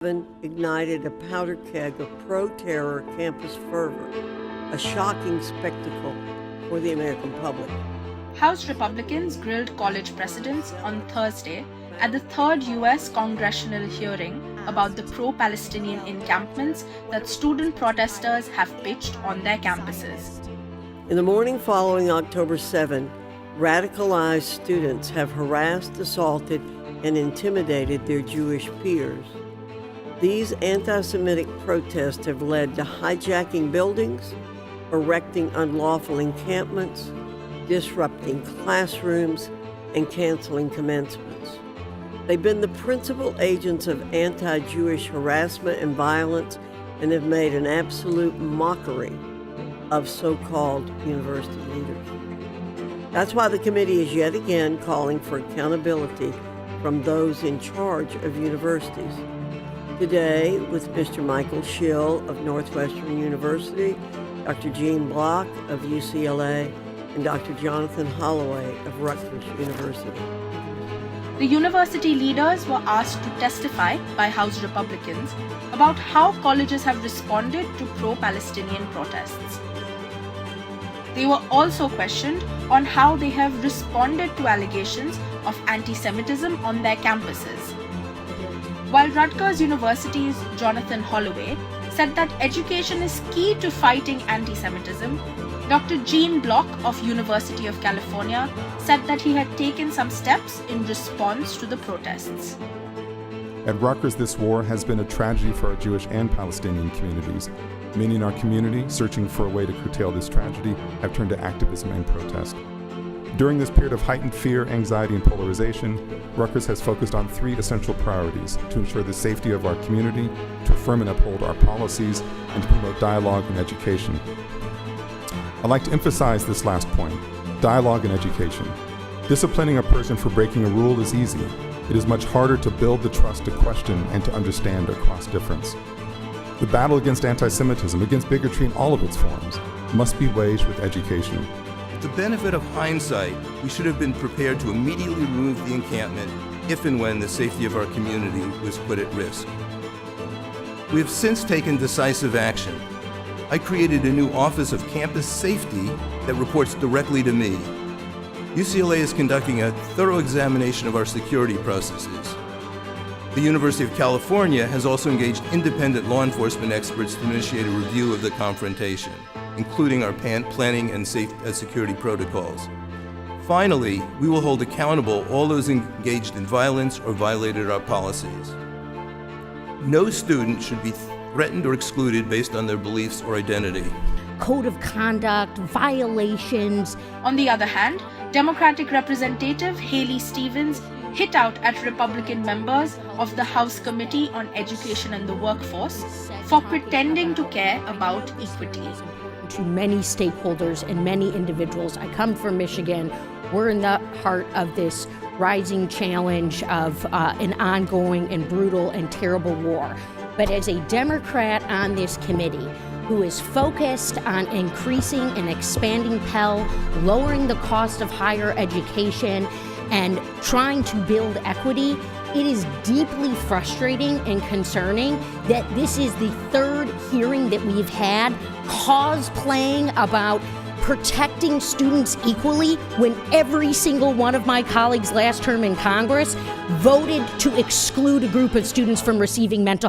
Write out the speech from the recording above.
ignited a powder keg of pro-terror campus fervor, a shocking spectacle for the American public. House Republicans grilled college presidents on Thursday at the third U.S. congressional hearing about the pro-Palestinian encampments that student protesters have pitched on their campuses. In the morning following October 7, radicalized students have harassed, assaulted, and intimidated their Jewish peers. These anti-Semitic protests have led to hijacking buildings, erecting unlawful encampments, disrupting classrooms, and canceling commencements. They've been the principal agents of anti-Jewish harassment and violence and have made an absolute mockery of so-called university leaders. That's why the committee is yet again calling for accountability from those in charge of universities. Today, with Mr. Michael Schill of Northwestern University, Dr. Gene Block of UCLA, and Dr. Jonathan Holloway of Rutgers University. The university leaders were asked to testify by House Republicans about how colleges have responded to pro-Palestinian protests. They were also questioned on how they have responded to allegations of anti-Semitism on their campuses. While Rutgers University's Jonathan Holloway said that education is key to fighting anti-Semitism, Dr. Gene Block of University of California said that he had taken some steps in response to the protests. At Rutgers, this war has been a tragedy for our Jewish and Palestinian communities. Many in our community, searching for a way to curtail this tragedy, have turned to activism and protest. During this period of heightened fear, anxiety, and polarization, Rutgers has focused on three essential priorities: to ensure the safety of our community, to affirm and uphold our policies, and to promote dialogue and education. I'd like to emphasize this last point: dialogue and education. Disciplining a person for breaking a rule is easy. It is much harder to build the trust to question and to understand across difference. The battle against anti-Semitism, against bigotry in all of its forms, must be waged with education. With the benefit of hindsight, we should have been prepared to immediately remove the encampment if and when the safety of our community was put at risk. We have since taken decisive action. I created a new Office of Campus Safety that reports directly to me. UCLA is conducting a thorough examination of our security processes. The University of California has also engaged independent law enforcement experts to initiate a review of the confrontation, including our planning and security protocols. Finally, we will hold accountable all those engaged in violence or violated our policies. No student should be threatened or excluded based on their beliefs or identity. Code of conduct, violations. On the other hand, Democratic Representative Haley Stevens hit out at Republican members of the House Committee on Education and the Workforce for pretending to care about equity. To many stakeholders and many individuals. I come from Michigan. We're in the heart of this rising challenge of an ongoing and brutal and terrible war. But as a Democrat on this committee who is focused on increasing and expanding Pell, lowering the cost of higher education, and trying to build equity, it is deeply frustrating and concerning that this is the third hearing that we've had cosplaying about protecting students equally when every single one of my colleagues last term in Congress voted to exclude a group of students from receiving mental health